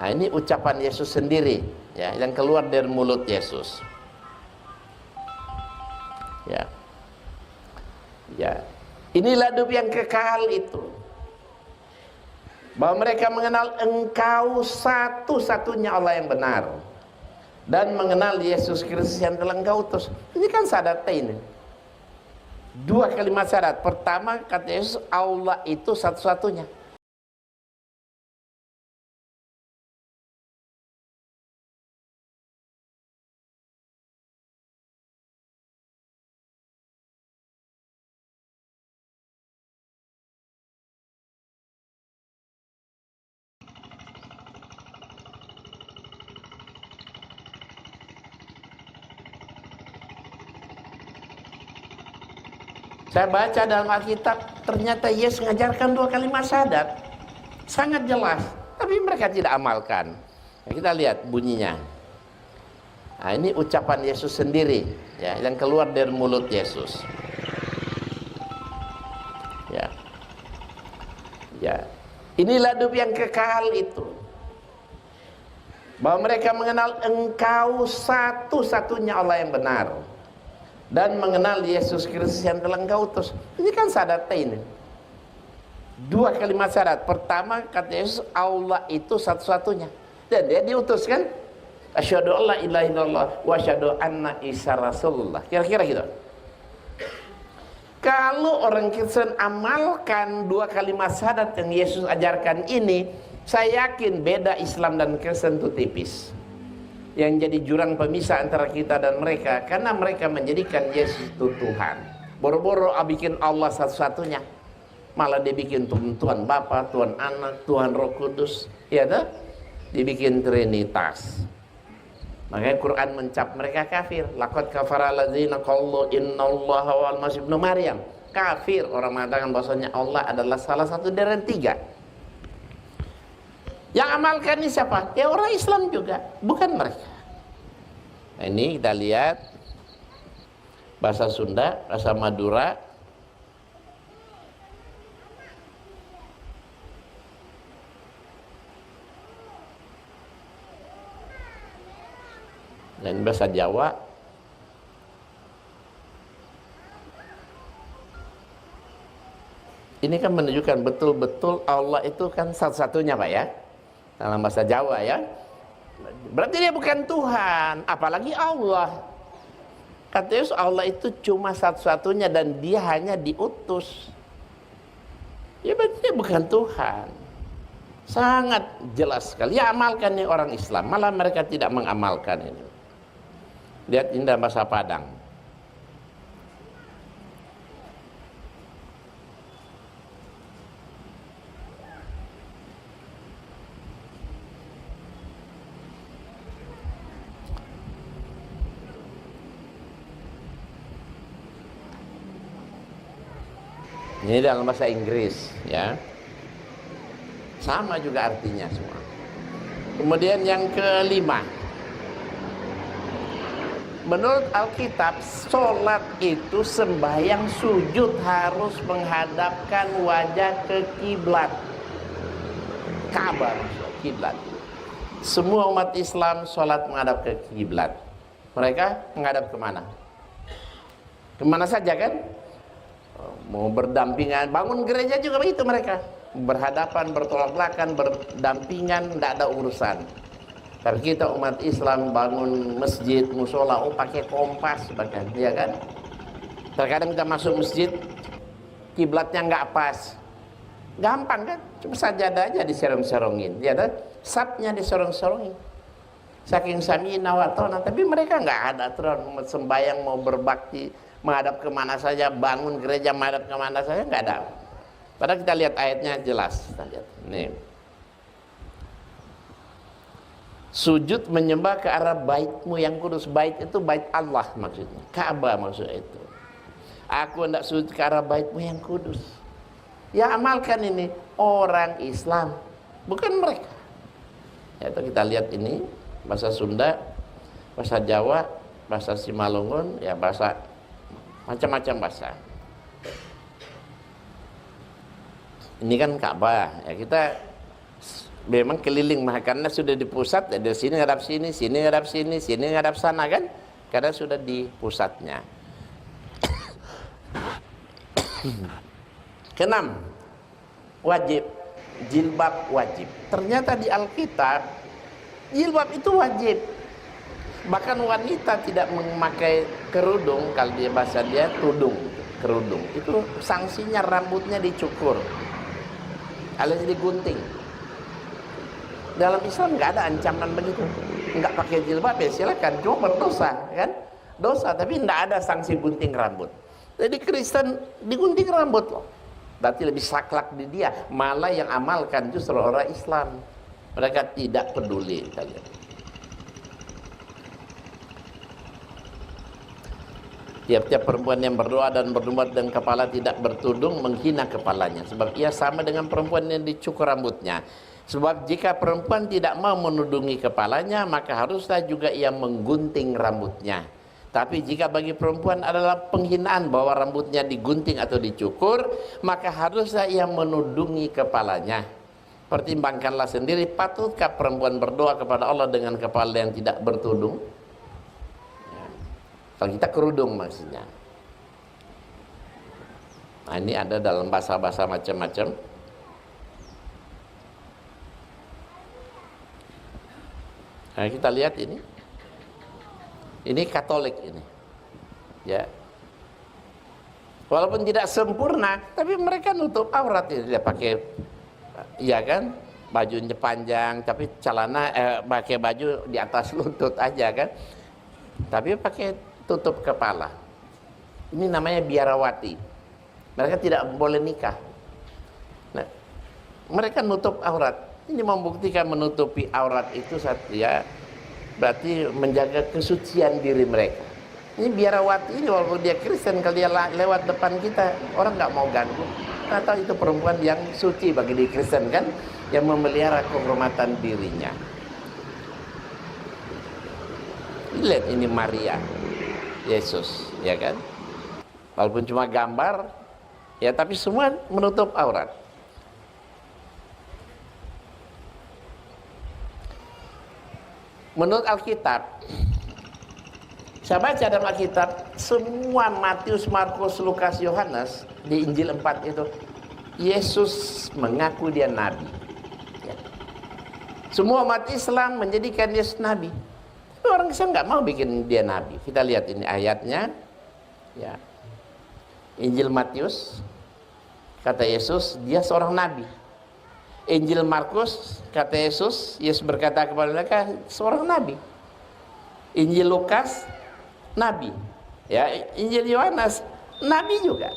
Nah, ini ucapan Yesus sendiri, ya, yang keluar dari mulut Yesus. Ya, ya. Inilah hidup yang kekal itu, bahwa mereka mengenal Engkau satu-satunya Allah yang benar, dan mengenal Yesus Kristus yang telah Engkau utus. Ini kan syahadatain. Dua kalimat syahadat. Pertama, kata Yesus, Allah itu satu-satunya. Saya baca dalam Alkitab, ternyata Yesus mengajarkan dua kalimat syahadat. Sangat jelas, tapi mereka tidak amalkan. Nah, kita lihat bunyinya. Nah, ini ucapan Yesus sendiri, ya, yang keluar dari mulut Yesus. Ya, ya. Inilah hidup yang kekal itu, bahwa mereka mengenal Engkau satu-satunya Allah yang benar, dan mengenal Yesus Kristus yang telah Engkau utus. Ini kan syahadatain. Dua kalimat syahadat. Pertama, kata Yesus, Allah itu satu-satunya, dan dia diutus kan. Asyhadu alla ilaha illallah wa asyhadu anna Isa Rasulullah. Kira-kira gitu. Kalau orang Kristen amalkan dua kalimat syahadat yang Yesus ajarkan ini, saya yakin beda Islam dan Kristen itu tipis. Yang jadi jurang pemisah antara kita dan mereka, karena mereka menjadikan Yesus itu Tuhan. Boro-boro bikin Allah satu-satunya, malah dibikin Tuhan Bapa, Tuhan Anak, Tuhan Roh Kudus, ya dah, dibikin Trinitas. Makanya Quran mencap mereka kafir. Laqad kafara alladzina qalu innallaha wal masih ibnu Maryam. Kafir orang mengatakan bahwasanya Allah adalah salah satu dari tiga. Yang amalkan ini siapa? Ya orang Islam juga, bukan mereka. Nah, ini kita lihat bahasa Sunda, bahasa Madura. Dan bahasa Jawa. Ini kan menunjukkan betul-betul Allah itu kan satu-satunya, Pak, ya. Dalam bahasa Jawa, ya. Berarti dia bukan Tuhan, apalagi Allah. Kata Yesus, Allah itu cuma satu-satunya dan dia hanya diutus. Ya berarti dia bukan Tuhan. Sangat jelas sekali. Ya amalkan nih orang Islam, malah mereka tidak mengamalkan ini. Lihat indah bahasa Padang. Ini dalam bahasa Inggris, ya. Sama juga artinya semua. Kemudian yang kelima, menurut Alkitab, sholat itu sembahyang sujud harus menghadapkan wajah ke kiblat. Ka'bah maksudnya, kiblat. Semua umat Islam sholat menghadap ke kiblat. Mereka menghadap kemana? Kemana saja kan? Mau berdampingan, bangun gereja juga begitu mereka. Berhadapan, bertolak belakang, berdampingan, tidak ada urusan. Tapi kita umat Islam bangun masjid, musola, pakai kompas bahkan, ya kan? Terkadang kita masuk masjid, kiblatnya nggak pas, gampang kan? Cuma sajadah aja diserong-serongin, ya kan? Sapnya diserong-serongin. Saking samina wa ta'na, tapi mereka nggak ada aturan sembahyang mau berbakti menghadap kemana saja, bangun gereja menghadap kemana saja, nggak ada. Padahal kita lihat ayatnya jelas. Kita lihat. Nih. Sujud menyembah ke arah baitmu yang kudus. Bait itu bait Allah maksudnya. Ka'bah maksudnya itu. Aku hendak sujud ke arah baitmu yang kudus. Ya amalkan ini orang Islam, bukan mereka. Ya, itu kita lihat ini bahasa Sunda, bahasa Jawa, bahasa Simalungun, ya bahasa macam-macam bahasa. Ini kan Ka'bah, ya kita Memang keliling karena sudah di pusat, dari sini ngadap sini, sini ngadap sini, sini ngadap sana kan, karena sudah di pusatnya. Keenam, wajib, jilbab wajib. Ternyata di Alkitab jilbab itu wajib. Bahkan wanita tidak memakai kerudung, kalau dia bahasa dia tudung, kerudung. Itu sanksinya rambutnya dicukur alias digunting. Dalam Islam nggak ada ancaman begitu. Nggak pakai jilbab ya silakan, cuma berdosa kan? Dosa, tapi nggak ada sanksi gunting rambut. Jadi Kristen digunting rambut loh. Berarti lebih saklek di dia. Malah yang amalkan justru orang Islam. Mereka tidak peduli kalian. Tiap-tiap perempuan yang berdoa dan berdoa dan kepala tidak bertudung menghina kepalanya, sebab ia sama dengan perempuan yang dicukur rambutnya. Sebab jika perempuan tidak mau menudungi kepalanya, maka haruslah juga ia menggunting rambutnya. Tapi jika bagi perempuan adalah penghinaan bahwa rambutnya digunting atau dicukur, maka haruslah ia menudungi kepalanya. Pertimbangkanlah sendiri, patutkah perempuan berdoa kepada Allah dengan kepala yang tidak bertudung? Kalau kita kerudung maksudnya. Nah, ini ada dalam bahasa-bahasa macam-macam. Nah, kita lihat ini. Ini Katolik ini. Ya. Walaupun tidak sempurna, tapi mereka nutup aurat ini. Dia pakai, iya kan? Bajunya panjang, tapi celana pakai baju di atas lutut aja kan? Tapi pakai tutup kepala. Ini namanya biarawati. Mereka tidak boleh nikah. Nah, mereka nutup aurat. Ini membuktikan menutupi aurat itu ya berarti menjaga kesucian diri mereka. Ini biarawati ini walaupun dia Kristen, kalau dia lewat depan kita orang nggak mau ganggu. Atau itu perempuan yang suci bagi di Kristen kan, yang memelihara kehormatan dirinya. Lihat ini Maria, Yesus, ya kan? Walaupun cuma gambar, ya tapi semua menutup aurat. Menurut Alkitab, saya baca dalam Alkitab, semua Matius, Markus, Lukas, Yohanes di Injil 4 itu, Yesus mengaku dia nabi. Ya. Semua umat Islam menjadikan Yesus nabi. Tapi orang Islam nggak mau bikin dia nabi. Kita lihat ini ayatnya. Ya. Injil Matius, kata Yesus, dia seorang nabi. Injil Markus, kata Yesus berkata kepada mereka, seorang nabi. Injil Lukas, nabi. Ya, Injil Yohanes, nabi juga.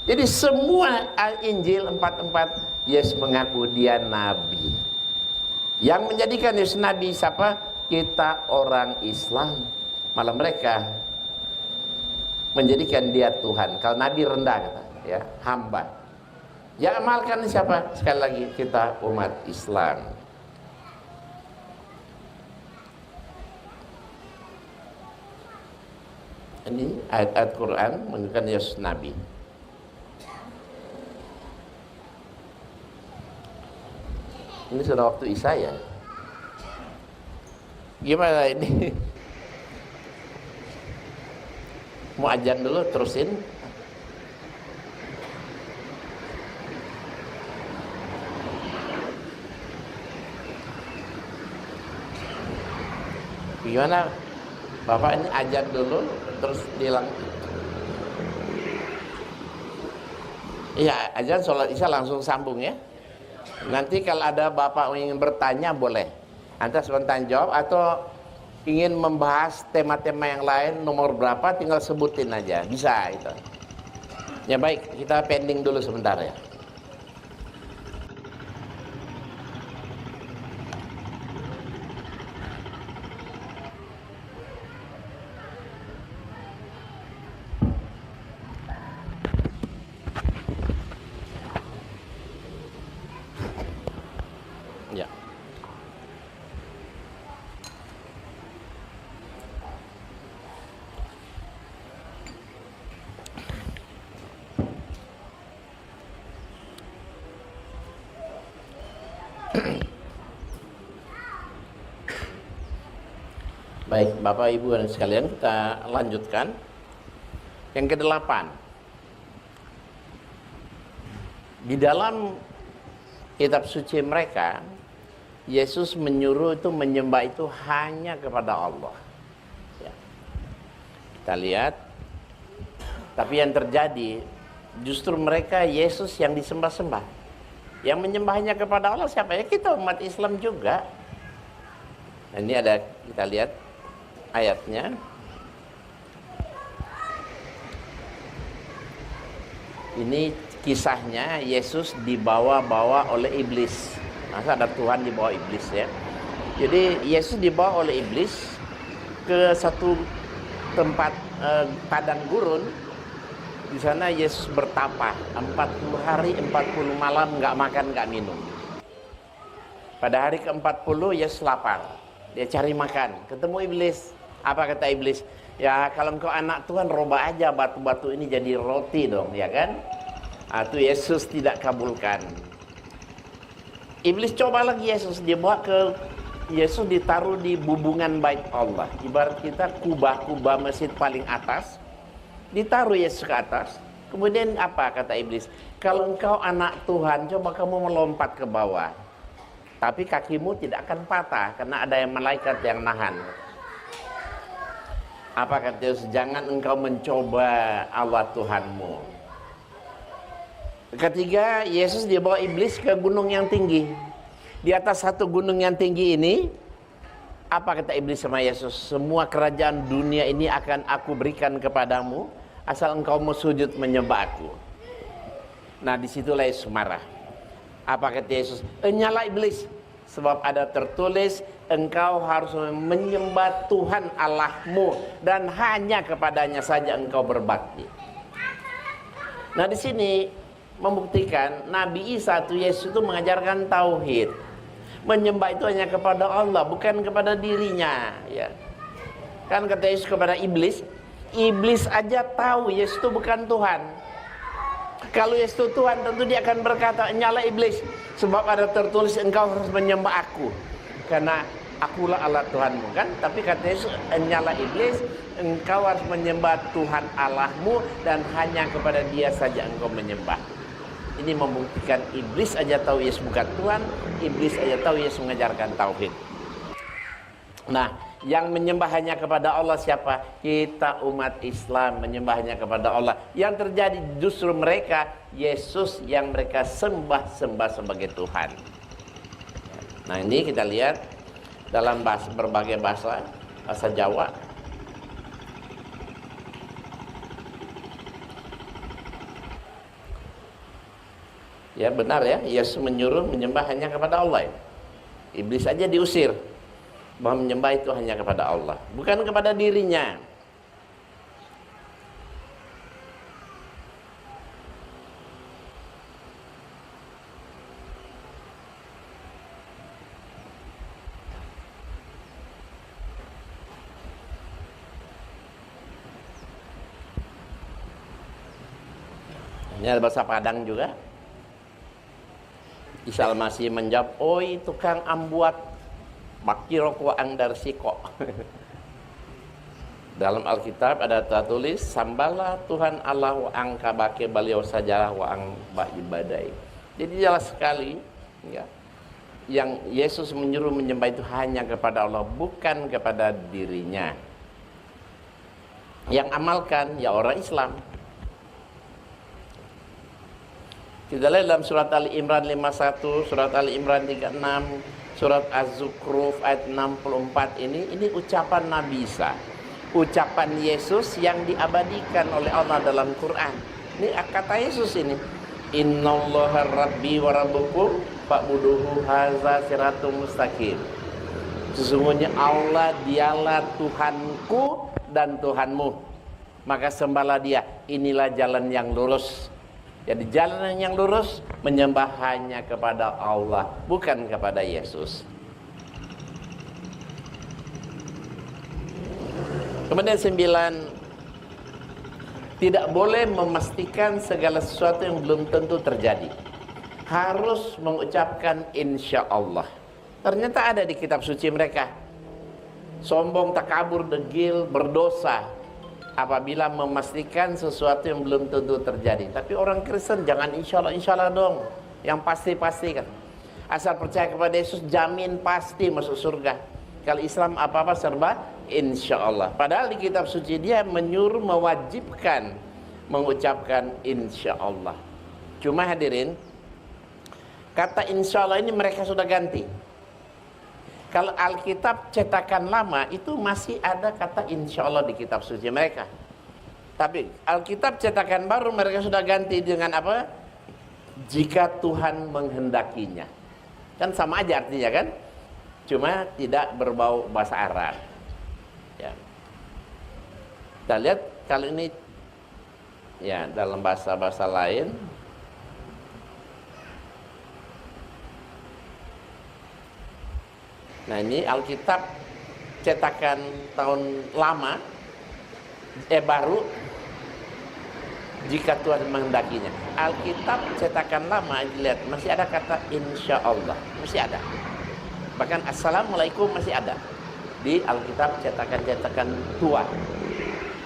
Jadi semua Injil 4-4, Yesus mengaku dia nabi. Yang menjadikan Yesus nabi siapa? Kita orang Islam. Malah mereka menjadikan dia Tuhan. Kalau nabi rendah kata, ya, hamba. Ya amalkan siapa? Sekali lagi kita umat Islam. Ini ayat-ayat Quran menunjukkan Yesus nabi. Ini sudah waktu Isya ya. Gimana ini? Mau ajan dulu terusin? Gimana? Bapak ini ajan dulu terus bilang. Iya, ajan sholat Isya langsung sambung ya. Nanti kalau ada Bapak ingin bertanya boleh. Anda spontan jawab atau ingin membahas tema-tema yang lain nomor berapa tinggal sebutin aja. Bisa itu. Ya baik, kita pending dulu sebentar ya. Ya. Baik, Bapak Ibu dan sekalian, kita lanjutkan. Yang kedelapan, di dalam kitab suci mereka, Yesus menyuruh itu menyembah itu hanya kepada Allah. Ya. Kita lihat, tapi yang terjadi justru mereka Yesus yang disembah-sembah. Yang menyembahnya kepada Allah siapa? Ya kita umat Islam juga. Nah, ini ada, kita lihat ayatnya. Ini kisahnya Yesus dibawa-bawa oleh iblis. Masa ada Tuhan dibawa iblis ya. Jadi Yesus dibawa oleh iblis ke satu tempat padang gurun. Di sana Yesus bertapa 40 hari 40 malam, nggak makan nggak minum. Pada hari ke-40 Yesus lapar. Dia cari makan, ketemu iblis. Apa kata iblis? Ya kalau engkau anak Tuhan, robah aja batu-batu ini jadi roti dong, ya kan? Itu Yesus tidak kabulkan. Iblis coba lagi Yesus, dibawa ke Yesus, ditaruh di bubungan bait Allah. Ibarat kita kubah-kubah masjid paling atas, ditaruh Yesus ke atas. Kemudian apa kata iblis? Kalau engkau anak Tuhan, coba kamu melompat ke bawah. Tapi kakimu tidak akan patah karena ada yang malaikat yang nahan. Apa kata Yesus? Jangan engkau mencoba Allah Tuhanmu. Ketiga, Yesus dibawa iblis ke gunung yang tinggi. Di atas satu gunung yang tinggi ini, apa kata iblis sama Yesus? Semua kerajaan dunia ini akan aku berikan kepadamu, asal engkau mau sujud menyembah aku. Nah, disitulah Yesus marah. Apa kata Yesus? Nyala iblis, sebab ada tertulis, engkau harus menyembah Tuhan Allahmu dan hanya kepadanya saja engkau berbakti. Nah, di sini membuktikan Nabi Isa itu Yesus itu mengajarkan tauhid. Menyembah itu hanya kepada Allah, bukan kepada dirinya, ya. Kan kata Yesus kepada iblis, iblis aja tahu Yesus itu bukan Tuhan. Kalau Yesus itu Tuhan, tentu dia akan berkata, nyala iblis, sebab ada tertulis engkau harus menyembah aku, karena akulah Allah Tuhanmu, kan? Tapi kata Yesus, nyala iblis, engkau harus menyembah Tuhan Allahmu dan hanya kepada dia saja engkau menyembah. Ini membuktikan iblis aja tahu Yesus bukan Tuhan, iblis aja tahu Yesus mengajarkan tauhid. Nah, yang menyembah hanya kepada Allah siapa? Kita umat Islam menyembah hanya kepada Allah. Yang terjadi justru mereka, Yesus yang mereka sembah-sembah sebagai Tuhan. Nah, ini kita lihat dalam berbagai bahasa Jawa. Ya benar ya, Yesus menyuruh menyembah hanya kepada Allah. Iblis aja diusir bahwa menyembah itu hanya kepada Allah, bukan kepada dirinya. Ini ada bahasa Padang juga. Isal masih menjawab, oi tukang ambuat bakirok wa angdar siko. Dalam Alkitab ada tertulis, sambalah Tuhan Allah wa angka bake beliau sajalah wa ang bah ibadai. Jadi jelas sekali ya, yang Yesus menyuruh menyembah itu hanya kepada Allah, bukan kepada dirinya. Yang amalkan ya orang Islam. Kita lihat dalam surat Ali Imran 51, surat Ali Imran 36, surat Az-Zukhruf ayat 64 ini ucapan Nabi Isa. Ucapan Yesus yang diabadikan oleh Allah dalam Quran. Ini kata Yesus ini. Innallaha rabbi wa rabbukum fa'buduhu hadza siratum mustaqim. Sesungguhnya Allah dialah Tuhanku dan Tuhanmu. Maka sembahlah dia. Inilah jalan yang lurus. Jadi jalan yang lurus menyembah hanya kepada Allah, bukan kepada Yesus. Kemudian 9, tidak boleh memastikan segala sesuatu yang belum tentu terjadi. Harus mengucapkan insya Allah. Ternyata ada di kitab suci mereka. sombong, takabur, degil, berdosa apabila memastikan sesuatu yang belum tentu terjadi. Tapi orang Kristen jangan insya Allah dong, yang pasti-pasti kan. Asal percaya kepada Yesus, jamin pasti masuk surga. Kalau Islam apa-apa serba insya Allah. Padahal di kitab suci dia menyuruh, mewajibkan mengucapkan insya Allah. Cuma hadirin, kata insya Allah ini mereka sudah ganti. Kalau Alkitab cetakan lama itu masih ada kata insya Allah di kitab suci mereka. Tapi Alkitab cetakan baru mereka sudah ganti dengan apa? Jika Tuhan menghendakinya. Kan sama aja artinya kan? Cuma tidak berbau bahasa Arab. Ya. Kita lihat kalau ini ya dalam bahasa-bahasa lain. Nah ini Alkitab cetakan tahun lama, baru, jika Tuhan menghendakinya. Alkitab cetakan lama, lihat masih ada kata insya Allah, masih ada. Bahkan assalamualaikum masih ada di Alkitab cetakan-cetakan tua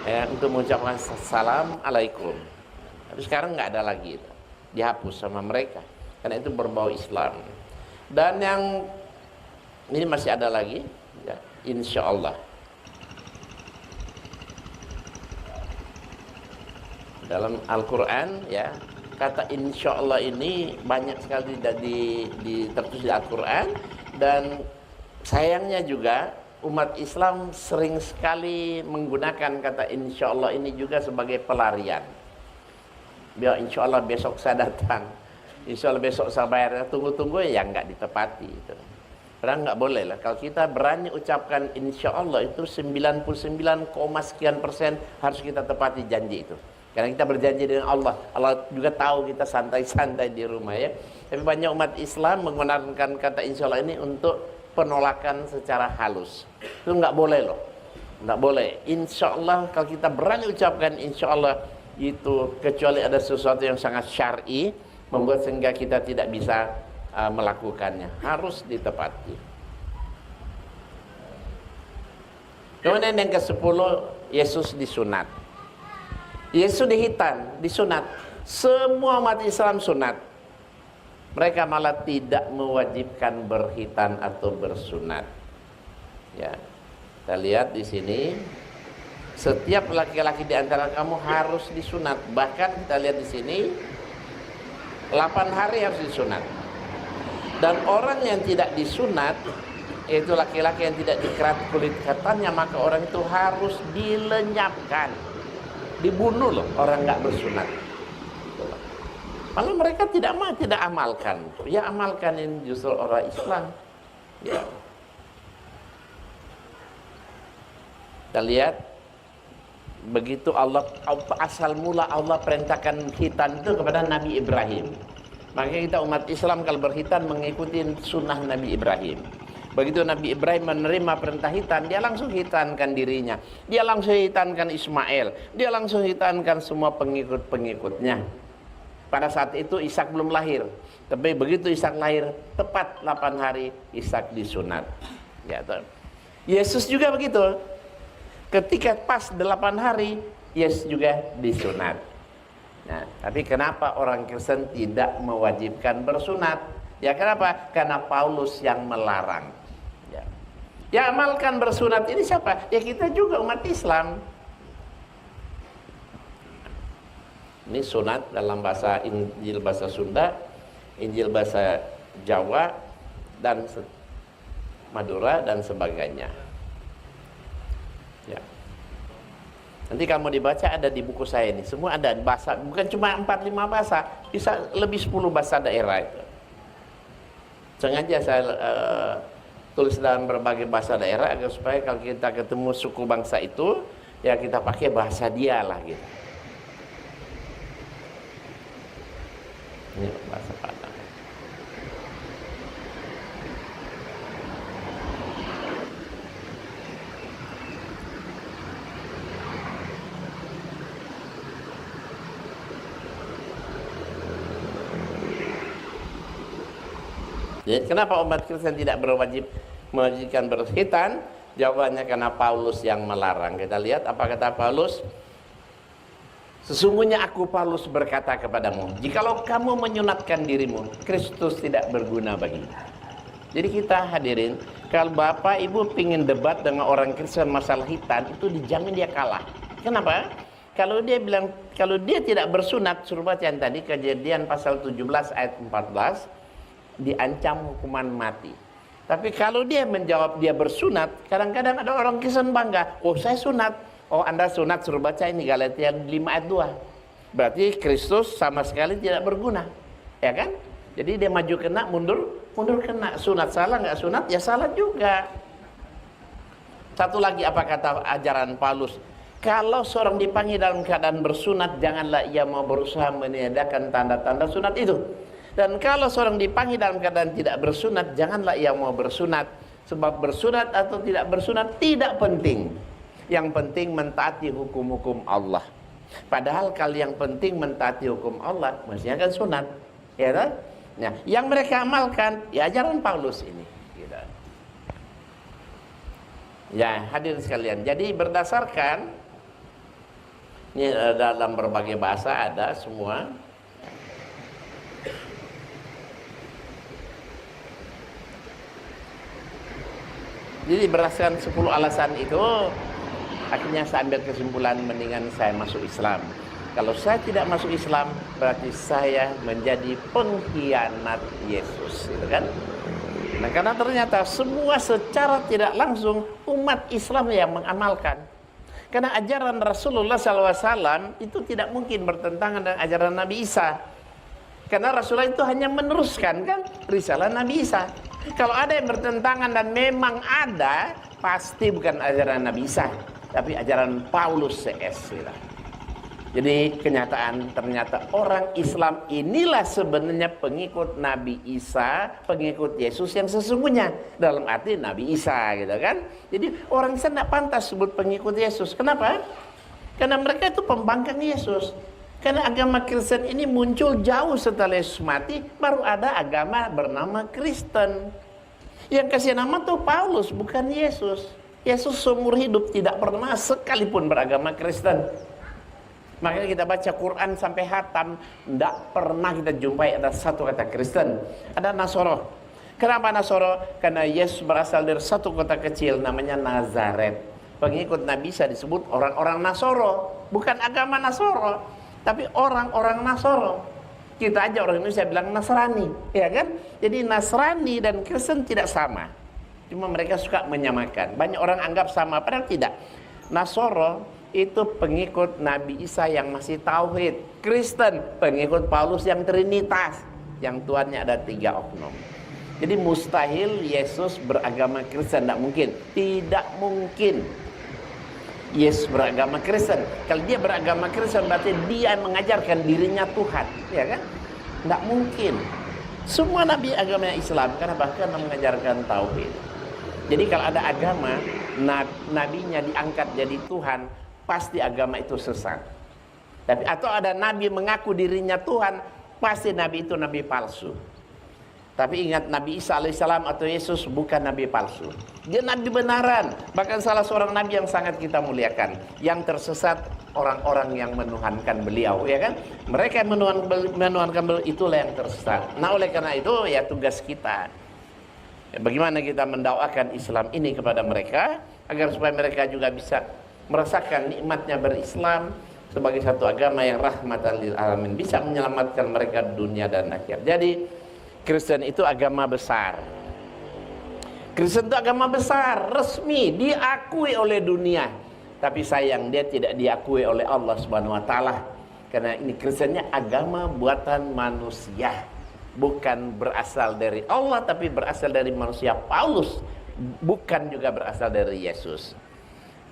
ya, untuk mengucapkan assalamualaikum. Tapi sekarang nggak ada lagi itu, dihapus sama mereka karena itu berbau Islam. Dan yang ini masih ada lagi ya, insya Allah. Dalam Al-Quran ya, kata insya Allah ini banyak sekali tertulis di Al-Quran. Dan sayangnya juga umat Islam sering sekali menggunakan kata insya Allah ini juga sebagai pelarian. Biar insya Allah besok saya datang, insya Allah besok saya bayar, tunggu-tunggu ya nggak ditepati itu. Padahal nggak boleh lah. Kalau kita berani ucapkan insya Allah itu 99, sekian persen harus kita tepati janji itu. Karena kita berjanji dengan Allah. Allah juga tahu kita santai-santai di rumah ya. Tapi banyak umat Islam menggunakan kata insya Allah ini untuk penolakan secara halus. Itu nggak boleh loh. Nggak boleh. Insya Allah kalau kita berani ucapkan insya Allah itu, kecuali ada sesuatu yang sangat syar'i membuat sehingga kita tidak bisa melakukannya, harus ditepati. Kemudian yang ke-10, Yesus disunat. Yesus disunat. Semua umat Islam sunat. Mereka malah tidak mewajibkan berkhitan atau bersunat. Ya, kita lihat di sini, setiap laki-laki di antara kamu harus disunat. Bahkan kita lihat di sini, 8 hari harus disunat. Dan orang yang tidak disunat, yaitu laki-laki yang tidak dikerat kulit khatannya, maka orang itu harus dilenyapkan, dibunuh loh orang nggak bersunat. Malah mereka tidak amalkan. Ya amalkan ini justru orang Islam. Ya. Kita lihat begitu Allah, asal mula Allah perintahkan khitan itu kepada Nabi Ibrahim. Makanya kita umat Islam kalau berkhitan mengikuti sunnah Nabi Ibrahim. Begitu Nabi Ibrahim menerima perintah khitan, dia langsung khitankan dirinya. Dia langsung khitankan Ismail. Dia langsung khitankan semua pengikut-pengikutnya. Pada saat itu Ishak belum lahir. Tapi begitu Ishak lahir, tepat 8 hari Ishak disunat. Ya, Yesus juga begitu. Ketika pas 8 hari, Yesus juga disunat. Nah, tapi kenapa orang Kristen tidak mewajibkan bersunat? Ya kenapa? Karena Paulus yang melarang. Ya amalkan bersunat ini siapa? Ya kita juga umat Islam. Ini sunat dalam bahasa Injil bahasa Sunda, Injil bahasa Jawa, dan Madura dan sebagainya. Ya. Nanti kamu dibaca ada di buku saya ini, semua ada bahasa, bukan cuma 4-5 bahasa, bisa lebih 10 bahasa daerah itu. Sengaja saya tulis dalam berbagai bahasa daerah agar supaya kalau kita ketemu suku bangsa itu, ya kita pakai bahasa dia lah gitu. Ini bahasa Padang. Jadi kenapa umat Kristen tidak mewajibkan berkhitan? Jawabannya karena Paulus yang melarang. Kita lihat apa kata Paulus. Sesungguhnya aku Paulus berkata kepadamu, jikalau kamu menyunatkan dirimu, Kristus tidak berguna bagimu. Jadi kita hadirin, kalau bapak ibu pingin debat dengan orang Kristen masalah hitam, itu dijamin dia kalah. Kenapa? Kalau dia bilang, kalau dia tidak bersunat, suruh baca yang tadi, Kejadian pasal 17 ayat 14, diancam hukuman mati. Tapi kalau dia menjawab dia bersunat, kadang-kadang ada orang Kristen bangga, oh saya sunat. Oh Anda sunat, suruh baca ini Galatia 5 ayat 2. Berarti Kristus sama sekali tidak berguna, ya kan? Jadi dia maju kena, mundur kena. Sunat salah, nggak sunat ya salah juga. Satu lagi apa kata ajaran Paulus? Kalau seorang dipanggil dalam keadaan bersunat, janganlah ia mau berusaha meniadakan tanda-tanda sunat itu. Dan kalau seorang dipanggil dalam keadaan tidak bersunat, janganlah ia mau bersunat. Sebab bersunat atau tidak bersunat tidak penting. Yang penting mentaati hukum-hukum Allah. Padahal kalau yang penting mentaati hukum Allah, mestinya kan sunat, ya kan? Nah, yang mereka amalkan ya ajaran Paulus ini. Gitu. Ya, hadirin sekalian. Jadi berdasarkan ini dalam berbagai bahasa ada semua. Jadi berdasarkan 10 alasan itu, akhirnya saya ambil kesimpulan mendingan saya masuk Islam. Kalau saya tidak masuk Islam, berarti saya menjadi pengkhianat Yesus, gitu kan? Nah, karena ternyata semua secara tidak langsung umat Islam yang mengamalkan. Karena ajaran Rasulullah SAW itu tidak mungkin bertentangan dengan ajaran Nabi Isa. Karena Rasulullah itu hanya meneruskan kan risalah Nabi Isa. Kalau ada yang bertentangan dan memang ada, pasti bukan ajaran Nabi Isa, tapi ajaran Paulus CS. Jadi kenyataan ternyata orang Islam inilah sebenarnya pengikut Nabi Isa, pengikut Yesus yang sesungguhnya, dalam arti Nabi Isa, gitu kan. Jadi orang Islam tidak pantas sebut pengikut Yesus. Kenapa? Karena mereka itu pembangkang Yesus. Karena agama Kristen ini muncul jauh setelah Yesus mati, baru ada agama bernama Kristen. Yang kasih nama tuh Paulus, bukan Yesus. Yesus seumur hidup tidak pernah sekalipun beragama Kristen. Makanya kita baca Quran sampai hatam, tidak pernah kita jumpai ada satu kata Kristen. Ada Nasoro. Kenapa Nasoro? Karena Yesus berasal dari satu kota kecil namanya Nazaret. Pengikut Nabi Isa disebut orang-orang Nasoro, bukan agama Nasoro, tapi orang-orang Nasoro. Kita aja orang Indonesia bilang Nasrani, ya kan? Jadi Nasrani dan Kristen tidak sama. Cuma mereka suka menyamakan. Banyak orang anggap sama, padahal tidak. Nasoro itu pengikut Nabi Isa yang masih tauhid. Kristen pengikut Paulus yang trinitas, yang Tuhannya ada 3 oknum. Jadi mustahil Yesus beragama Kristen, tidak mungkin. Tidak mungkin Yesus beragama Kristen. Kalau dia beragama Kristen berarti dia mengajarkan dirinya Tuhan, ya kan? Tidak mungkin. Semua nabi agama Islam karena bahkan mengajarkan tauhid. Jadi kalau ada agama nabinya diangkat jadi Tuhan, pasti agama itu sesat. Tapi atau ada nabi mengaku dirinya Tuhan, pasti nabi itu nabi palsu. Tapi ingat, Nabi Isa alaihissalam atau Yesus bukan nabi palsu. Dia nabi benaran. Bahkan salah seorang nabi yang sangat kita muliakan. Yang tersesat orang-orang yang menuhankan beliau, ya kan? Mereka yang menuhankan beliau, itulah yang tersesat. Nah, oleh karena itu ya tugas kita, bagaimana kita mendakwakan Islam ini kepada mereka, agar supaya mereka juga bisa merasakan nikmatnya berislam sebagai satu agama yang rahmatan lil alamin, bisa menyelamatkan mereka dunia dan akhirat. Jadi Kristen itu agama besar. Kristen itu agama besar, resmi, diakui oleh dunia. Tapi sayang dia tidak diakui oleh Allah Subhanahu wa taala. Karena ini Kristennya agama buatan manusia. Bukan berasal dari Allah, tapi berasal dari manusia. Paulus bukan juga berasal dari Yesus.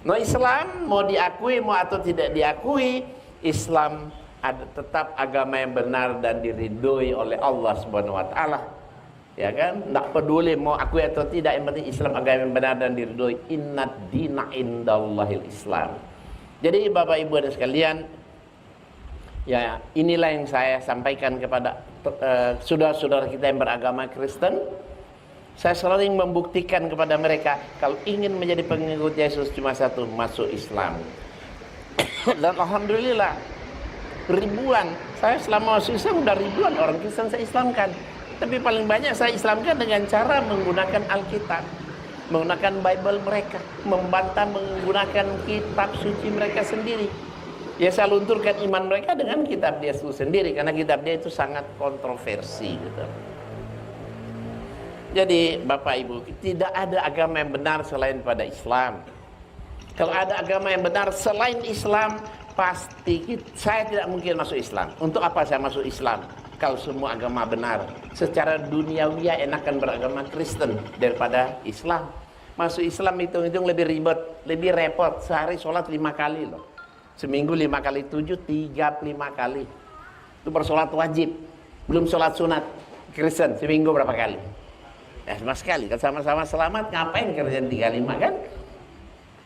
No, Islam mau diakui mau atau tidak diakui, Islam tetap agama yang benar dan diridhoi oleh Allah Subhanahu wa taala. Ya kan? Enggak peduli mau akui atau tidak, yang penting Islam agama yang benar dan diridhoi. Innad dina indallahil Islam. Jadi Bapak Ibu dan sekalian, ya inilah yang saya sampaikan kepada saudara-saudara kita yang beragama Kristen. Saya sering membuktikan kepada mereka, kalau ingin menjadi pengikut Yesus cuma satu, masuk Islam. Dan alhamdulillah, ribuan, saya selama masuk Islam udah ribuan orang Kristen saya Islamkan. Tapi paling banyak saya Islamkan dengan cara menggunakan Alkitab, menggunakan Bible mereka, membantah menggunakan kitab suci mereka sendiri. Ya, saya lunturkan iman mereka dengan kitab dia itu sendiri, karena kitab dia itu sangat kontroversi gitu. Jadi Bapak Ibu, tidak ada agama yang benar selain pada Islam. Kalau ada agama yang benar selain Islam, pasti saya tidak mungkin masuk Islam. Untuk apa saya masuk Islam? Kalau semua agama benar, secara duniawi enakan beragama Kristen daripada Islam. Masuk Islam hitung-hitung lebih ribet, lebih repot. Sehari sholat 5 kali loh. Seminggu 5 kali 7, 35 kali. Itu bersolat wajib, belum sholat sunat. Kristen seminggu berapa kali? Ya sama sekali. Kan sama-sama selamat, ngapain kerjaan 35 kan?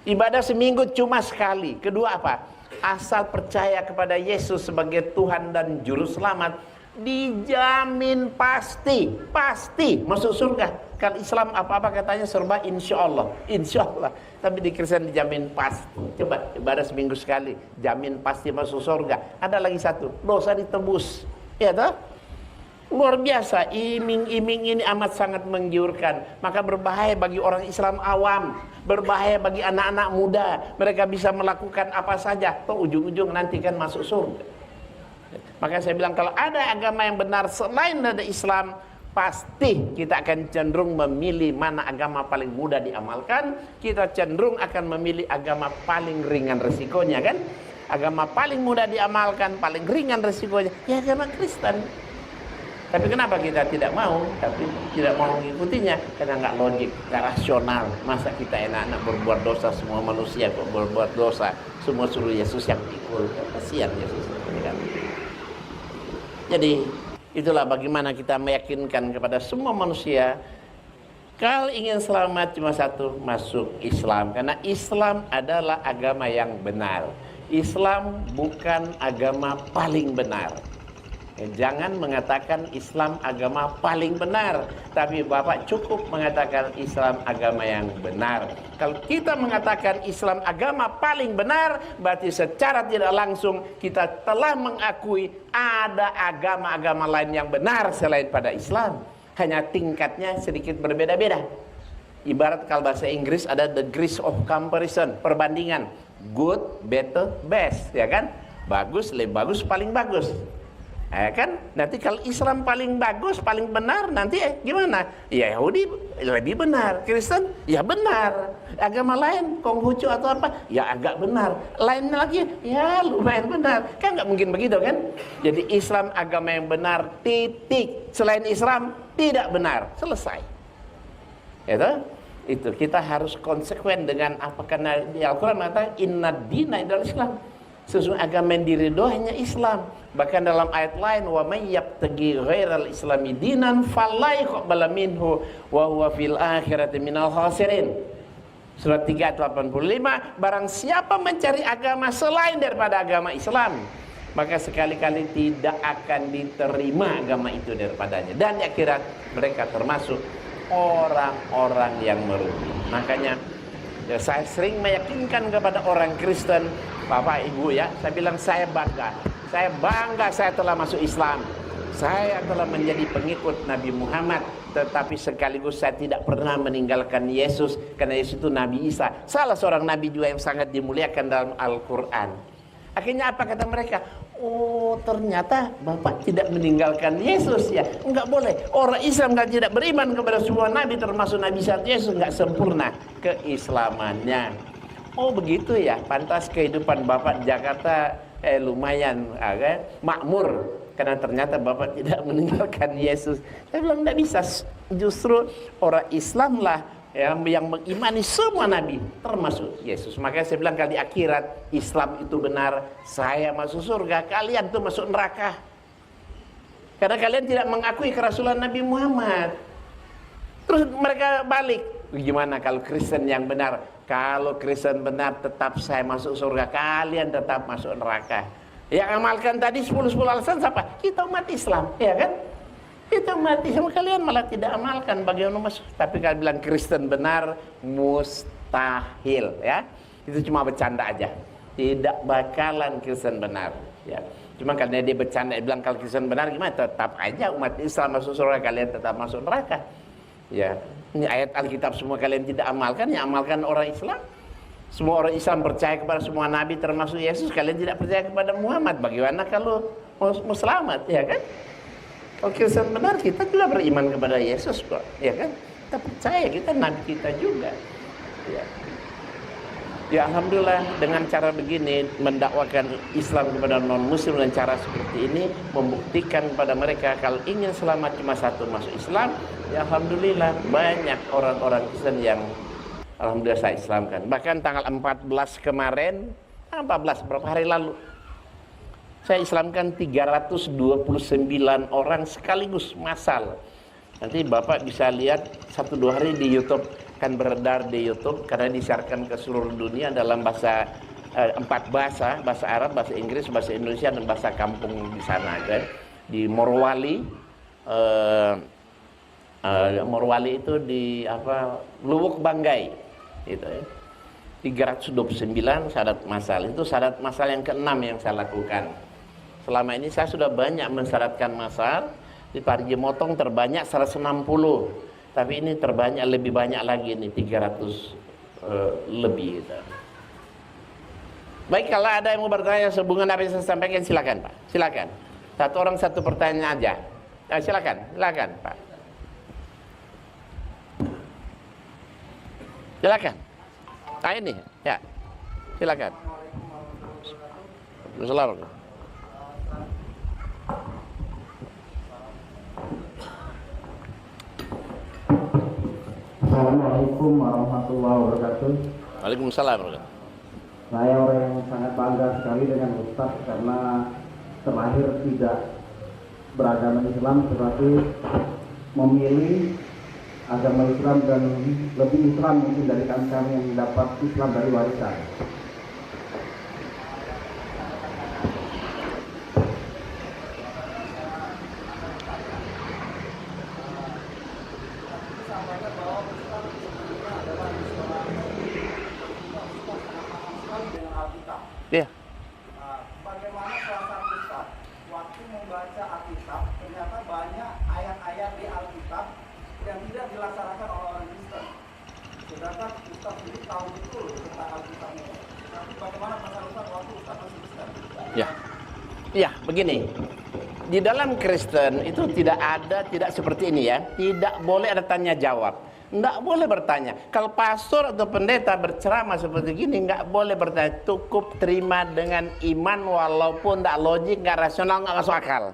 Ibadah seminggu cuma sekali. Kedua apa? Asal percaya kepada Yesus sebagai Tuhan dan Juru Selamat, dijamin pasti masuk surga. Kalau Islam apa-apa katanya serba insya Allah. Tapi di Kristen dijamin pasti. Coba ibadah seminggu sekali, jamin pasti masuk surga. Ada lagi satu, dosa ditebus. Ya toh? Luar biasa, iming-iming ini amat sangat menggiurkan. Maka berbahaya bagi orang Islam awam, berbahaya bagi anak-anak muda. Mereka bisa melakukan apa saja, toh ujung-ujung nanti kan masuk surga. Maka saya bilang, kalau ada agama yang benar selain dari Islam, pasti kita akan cenderung memilih mana agama paling mudah diamalkan. Kita cenderung akan memilih agama paling ringan resikonya kan. Agama paling mudah diamalkan, paling ringan resikonya, ya agama Kristen. Tapi kenapa kita tidak mau? Tapi tidak mau mengikutinya karena nggak logik, nggak rasional. Masa kita enak-enak berbuat dosa, semua manusia kok berbuat dosa, semua suruh Yesus yang pikul. Kasihan Yesus. Jadi itulah bagaimana kita meyakinkan kepada semua manusia, kalau ingin selamat cuma satu, masuk Islam. Karena Islam adalah agama yang benar. Islam bukan agama paling benar. Jangan mengatakan Islam agama paling benar, tapi Bapak cukup mengatakan Islam agama yang benar. Kalau kita mengatakan Islam agama paling benar, berarti secara tidak langsung kita telah mengakui ada agama-agama lain yang benar selain pada Islam. Hanya tingkatnya sedikit berbeda-beda. Ibarat kalau bahasa Inggris ada degrees of comparison, perbandingan. Good, better, best, ya kan? Bagus, lebih bagus, paling bagus. Kan nanti kalau Islam paling bagus, paling benar, nanti gimana? Ya Yahudi lebih benar, Kristen ya benar, agama lain Konghucu atau apa ya agak benar, lain lagi ya lumayan benar. Kan nggak mungkin begitu kan? Jadi Islam agama yang benar, titik. Selain Islam tidak benar, selesai. Itu kita harus konsekuen dengan apa, karena di Al-Quran mengatakan inna dina indal Islam, sesungguhnya agama yang diridhoi hanya Islam. Bahkan dalam ayat lain, wa may yabtaghi ghairal islami dinan fala yuqbal minhu wa huwa fil akhirati minal khasirin. Surat 3 ayat 85, barang siapa mencari agama selain daripada agama Islam, maka sekali-kali tidak akan diterima agama itu daripadanya, dan di akhirat mereka termasuk orang-orang yang merugi. Makanya saya sering meyakinkan kepada orang Kristen, Bapak Ibu ya, saya bilang saya bangga saya telah masuk Islam, saya telah menjadi pengikut Nabi Muhammad, tetapi sekaligus saya tidak pernah meninggalkan Yesus, karena Yesus itu Nabi Isa, salah seorang Nabi juga yang sangat dimuliakan dalam Al-Quran. Akhirnya apa kata mereka? Oh ternyata Bapak tidak meninggalkan Yesus ya. Enggak boleh, orang Islam kan tidak beriman kepada semua Nabi, termasuk Nabi satu Yesus, enggak sempurna keislamannya. Oh begitu ya, pantas kehidupan Bapak di Jakarta lumayan makmur, karena ternyata Bapak tidak meninggalkan Yesus. Saya bilang tidak bisa, justru orang Islam lah yang mengimani semua Nabi, termasuk Yesus. Makanya saya bilang, kalau di akhirat Islam itu benar, saya masuk surga, kalian tuh masuk neraka, karena kalian tidak mengakui kerasulan Nabi Muhammad. Terus mereka balik, gimana kalau Kristen yang benar? Kalau Kristen benar tetap saya masuk surga, kalian tetap masuk neraka. Yang amalkan tadi 10 alasan siapa? Kita umat Islam, ya kan? Itu mati sama kalian malah tidak amalkan, bagaimana masuk? Tapi kalian bilang Kristen benar, mustahil ya. Itu cuma bercanda aja. Tidak bakalan Kristen benar ya. Cuma karena dia bercanda, dia bilang kalau Kristen benar gimana? Tetap aja umat Islam masuk surga, kalian tetap masuk neraka. Ya, ini ayat Alkitab semua kalian tidak amalkan, yang amalkan orang Islam. Semua orang Islam percaya kepada semua nabi termasuk Yesus, kalian tidak percaya kepada Muhammad. Bagaimana kalau mau selamat, ya kan? Kalau Kristen benar, kita juga beriman kepada Yesus kok, ya kan? Kita percaya, kita nabi kita juga. Ya. Ya alhamdulillah dengan cara begini mendakwakan Islam kepada non-muslim dan cara seperti ini membuktikan kepada mereka kalau ingin selamat cuma satu, masuk Islam. Ya alhamdulillah banyak orang-orang Kristen yang alhamdulillah saya Islamkan. Bahkan tanggal 14 kemarin, 14 berapa hari lalu, saya Islamkan 329 orang sekaligus massal. Nanti Bapak bisa lihat 1-2 hari di YouTube, kan beredar di YouTube karena disiarkan ke seluruh dunia dalam bahasa 4 bahasa, bahasa Arab, bahasa Inggris, bahasa Indonesia dan bahasa kampung di sana kan. Di Morowali, Morowali itu di Luwuk Banggai, gitu ya. 329 syarat massal, itu syarat massal yang ke-6 yang saya lakukan. Selama ini saya sudah banyak mensyaratkan massal. Di Parigi Motong terbanyak 160, tapi ini terbanyak lebih banyak lagi ini 300 lebih gitu. Baik, kalau ada yang mau bertanya sehubungan apa yang saya sampaikan silakan Pak, silakan. Satu orang satu pertanyaan aja. Silakan Pak. Silakan. Nah ini ya, silakan. Assalamualaikum. Assalamualaikum warahmatullahi wabarakatuh. Waalaikumsalam warahmatullahi. Saya orang yang sangat bangga sekali dengan Ustaz karena terlahir tidak beragama Islam tetapi memilih agama Islam dan lebih Islam mungkin dari kami yang dapat Islam dari warisan. Iya. Bagaimana perasaan Ustaz waktu membaca Alkitab, ternyata banyak ayat-ayat di Alkitab yang tidak dilaksanakan oleh orang Kristen. Sedangkan Ustaz sendiri tahu betul tentang Alkitab ini. Tapi bagaimana perasaan Ustaz waktu Ustaz masih Kristen? Ya, begini. Di dalam Kristen itu tidak seperti ini ya. Tidak boleh ada tanya jawab. Nggak boleh bertanya. Kalau pastor atau pendeta berceramah seperti gini, nggak boleh bertanya. Cukup terima dengan iman walaupun nggak logik, nggak rasional, nggak masuk akal.